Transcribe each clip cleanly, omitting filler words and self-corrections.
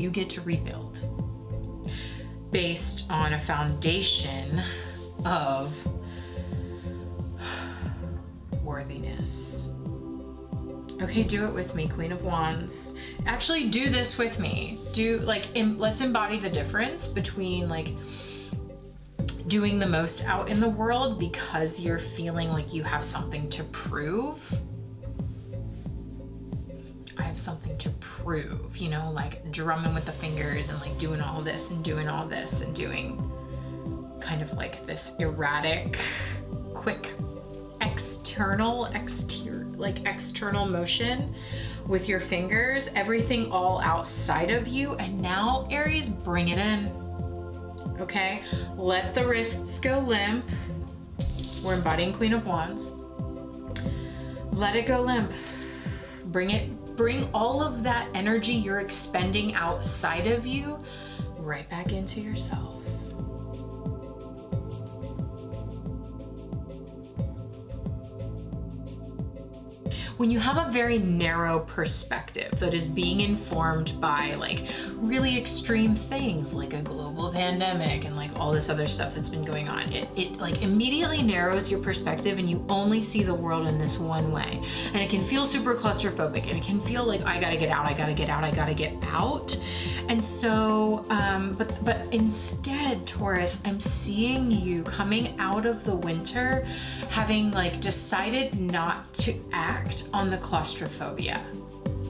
You get to rebuild based on a foundation of worthiness. Okay, do it with me, Queen of Wands. Actually, do this with me. Let's embody the difference between like doing the most out in the world because you're feeling like you have something to prove. I have something to prove, you know, like drumming with the fingers and like doing all this and doing all this and doing kind of like this erratic, quick, external motion with your fingers, everything all outside of you. And now, Aries, bring it in. Okay, let the wrists go limp. We're embodying Queen of Wands. Let it go limp. Bring all of that energy you're expending outside of you right back into yourself. When you have a very narrow perspective that is being informed by like really extreme things like a global pandemic and like all this other stuff that's been going on, it like immediately narrows your perspective and you only see the world in this one way. And it can feel super claustrophobic and it can feel like I gotta get out, I gotta get out, I gotta get out. And so, but instead, Taurus, I'm seeing you coming out of the winter having like decided not to act on the claustrophobia,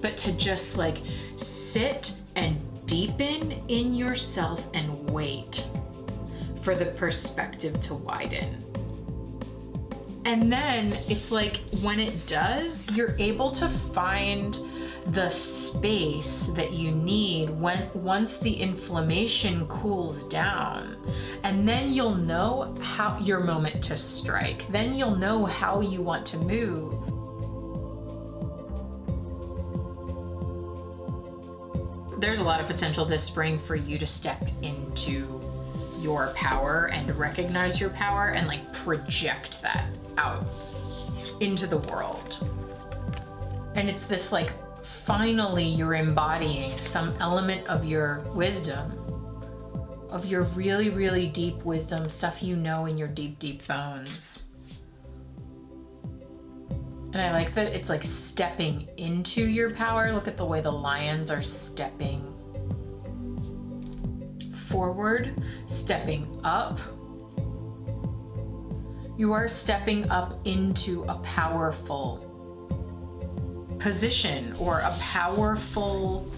but to just like sit and deepen in yourself and wait for the perspective to widen. And then it's like when it does, you're able to find the space that you need once the inflammation cools down. And then you'll know how your moment to strike. Then you'll know how you want to move. There's a lot of potential this spring for you to step into your power and recognize your power and like project that out into the world. And it's this like, finally you're embodying some element of your wisdom, of your really, really deep wisdom, stuff you know in your deep, deep bones. And I like that it's like stepping into your power. Look at the way the lions are stepping forward, stepping up. You are stepping up into a powerful position or a powerful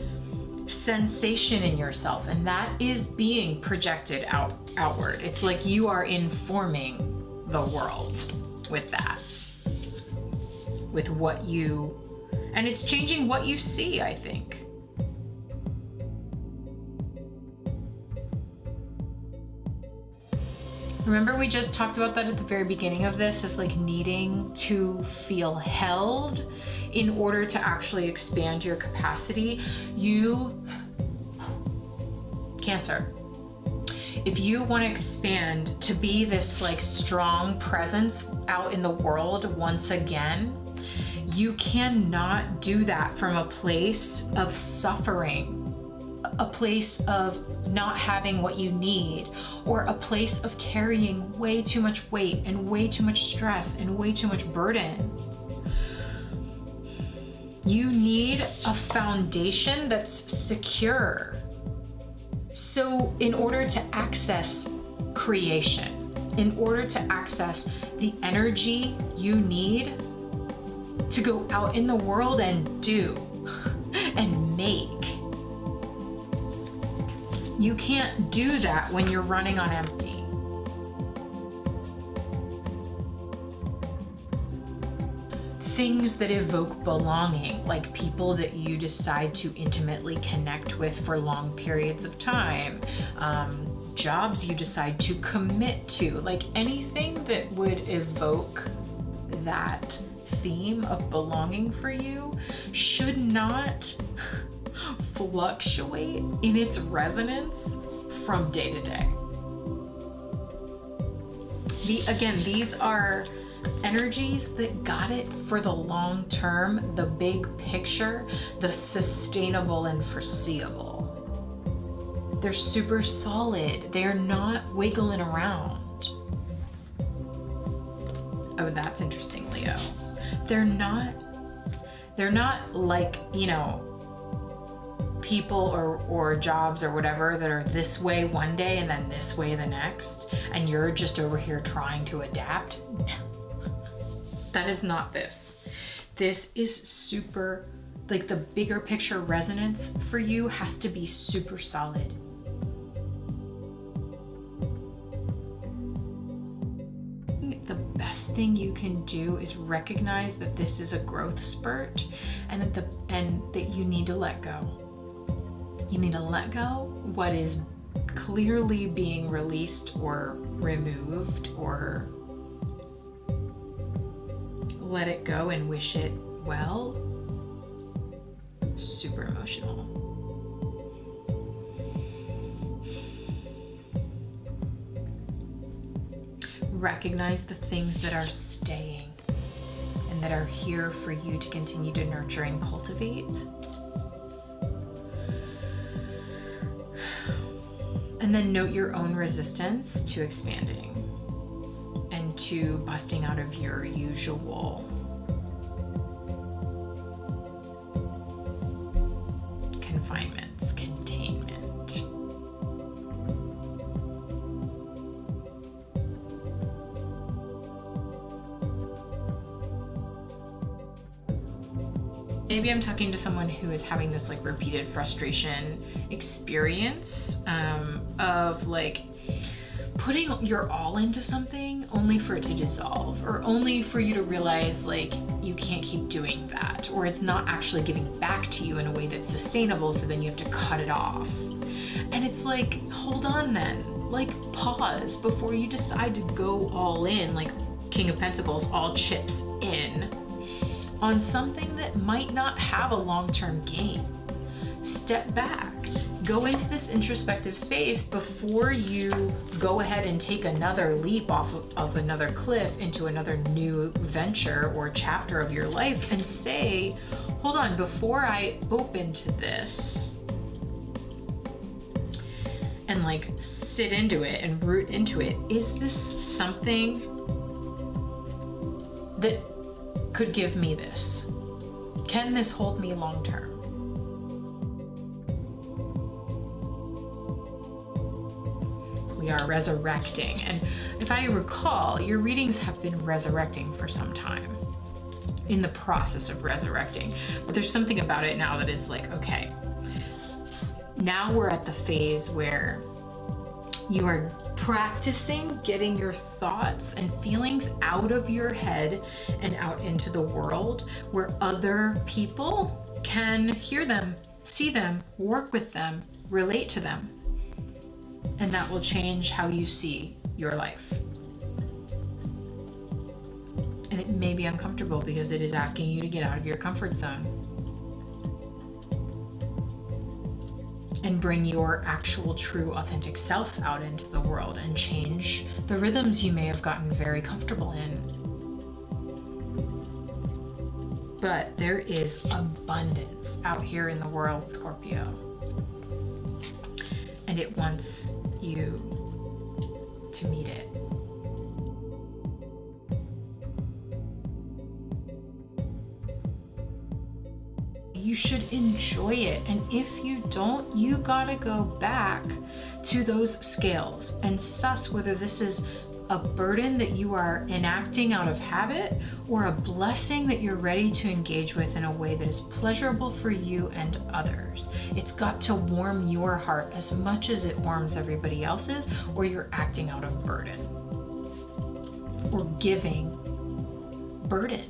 sensation in yourself, and that is being projected outward. It's like you are informing the world with that, with what you, and it's changing what you see, I think. Remember we just talked about that at the very beginning of this, as like needing to feel held in order to actually expand your capacity. Cancer, if you want to expand to be this like strong presence out in the world once again, you cannot do that from a place of suffering, a place of not having what you need, or a place of carrying way too much weight and way too much stress and way too much burden. You need a foundation that's secure. So in order to access creation, in order to access the energy you need to go out in the world and do and make, you can't do that when you're running on empty. Things that evoke belonging, like people that you decide to intimately connect with for long periods of time, jobs you decide to commit to, like anything that would evoke that theme of belonging for you should not fluctuate in its resonance from day to day. These are energies that got it for the long term, the big picture, the sustainable and foreseeable. They're super solid. They're not wiggling around. Oh, that's interesting, Leo. They're not like, you know, people or jobs or whatever that are this way one day and then this way the next, and you're just over here trying to adapt. No. That is not this. This is super, like, the bigger picture resonance for you has to be super solid. The best thing you can do is recognize that this is a growth spurt, and that you need to let go. You need to let go what is clearly being released or removed, or let it go and wish it well. Super emotional. Recognize the things that are staying and that are here for you to continue to nurture and cultivate. And then note your own resistance to expanding and to busting out of your usual confinements, containment. Maybe I'm talking to someone who is having this like repeated frustration experience of like putting your all into something only for it to dissolve, or only for you to realize like you can't keep doing that, or it's not actually giving back to you in a way that's sustainable, so then you have to cut it off. And it's like, hold on then, like pause before you decide to go all in, like King of Pentacles, all chips in, on something that might not have a long-term gain. Step back, go into this introspective space before you go ahead and take another leap off of another cliff into another new venture or chapter of your life, and say, hold on, before I open to this and like sit into it and root into it, is this something that could give me this? Can this hold me long term? We are resurrecting, and if I recall, your readings have been resurrecting for some time, in the process of resurrecting, but there's something about it now that is like, okay, now we're at the phase where you are practicing getting your thoughts and feelings out of your head and out into the world, where other people can hear them, see them, work with them, relate to them. And that will change how you see your life. And it may be uncomfortable because it is asking you to get out of your comfort zone and bring your actual, true, authentic self out into the world and change the rhythms you may have gotten very comfortable in. But there is abundance out here in the world, Scorpio. And it wants you to meet it. You should enjoy it. And if you don't, you gotta go back to those scales and suss whether this is a burden that you are enacting out of habit, or a blessing that you're ready to engage with in a way that is pleasurable for you and others. It's got to warm your heart as much as it warms everybody else's, or you're acting out of burden or giving burden.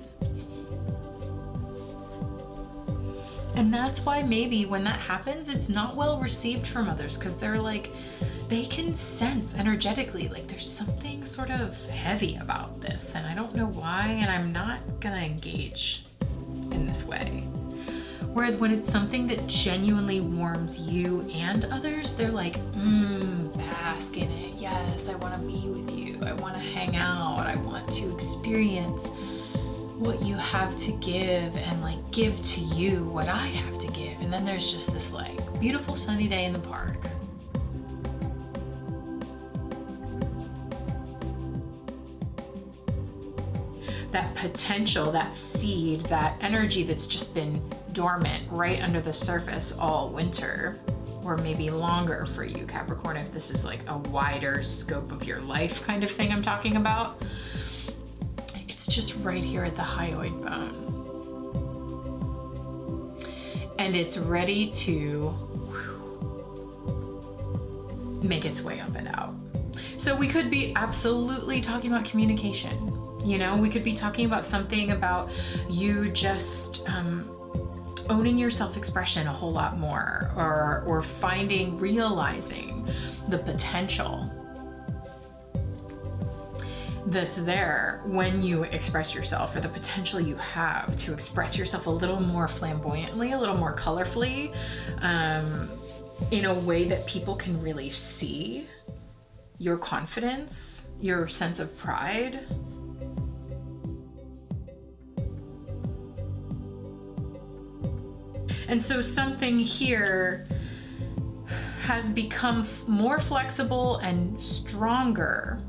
And that's why maybe when that happens, it's not well received from others, because they're like, they can sense energetically like there's something sort of heavy about this, and I don't know why, and I'm not gonna engage in this way. Whereas when it's something that genuinely warms you and others, they're like, bask in it. Yes, I wanna be with you. I wanna hang out. I want to experience what you have to give, and like give to you what I have to give. And then there's just this like beautiful sunny day in the park. that potential, that seed, that energy that's just been dormant right under the surface all winter, or maybe longer for you, Capricorn, if this is like a wider scope of your life kind of thing I'm talking about. It's just right here at the hyoid bone. And it's ready to make its way up and out. So we could be absolutely talking about communication. You know, we could be talking about something about you just owning your self-expression a whole lot more, or realizing the potential that's there when you express yourself, or the potential you have to express yourself a little more flamboyantly, a little more colorfully, in a way that people can really see your confidence, your sense of pride. And so something here has become more flexible and stronger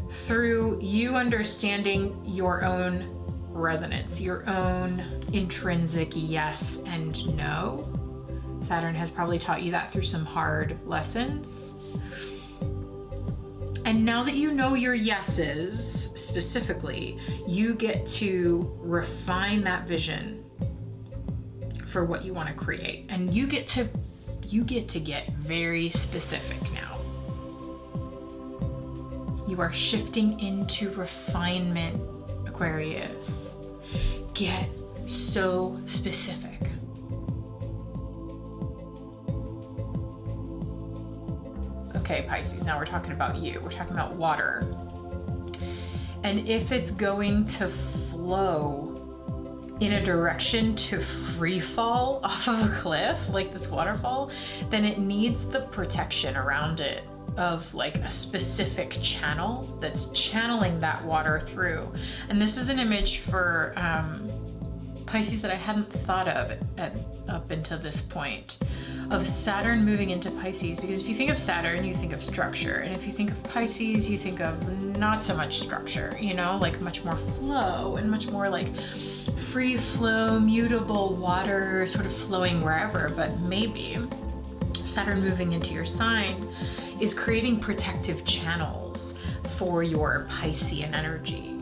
through you understanding your own resonance, your own intrinsic yes and no. Saturn has probably taught you that through some hard lessons. And now that you know your yeses specifically, you get to refine that vision for what you want to create. And you get to get very specific now. You are shifting into refinement, Aquarius. Get so specific. Okay, Pisces, now we're talking about you. We're talking about water. And if it's going to flow in a direction to free fall off of a cliff, like this waterfall, then it needs the protection around it of like a specific channel that's channeling that water through. And this is an image for Pisces that I hadn't thought of up until this point, of Saturn moving into Pisces. Because if you think of Saturn, you think of structure. And if you think of Pisces, you think of not so much structure, you know, like much more flow and much more like free flow, mutable water sort of flowing wherever. But maybe Saturn moving into your sign is creating protective channels for your Piscean energy.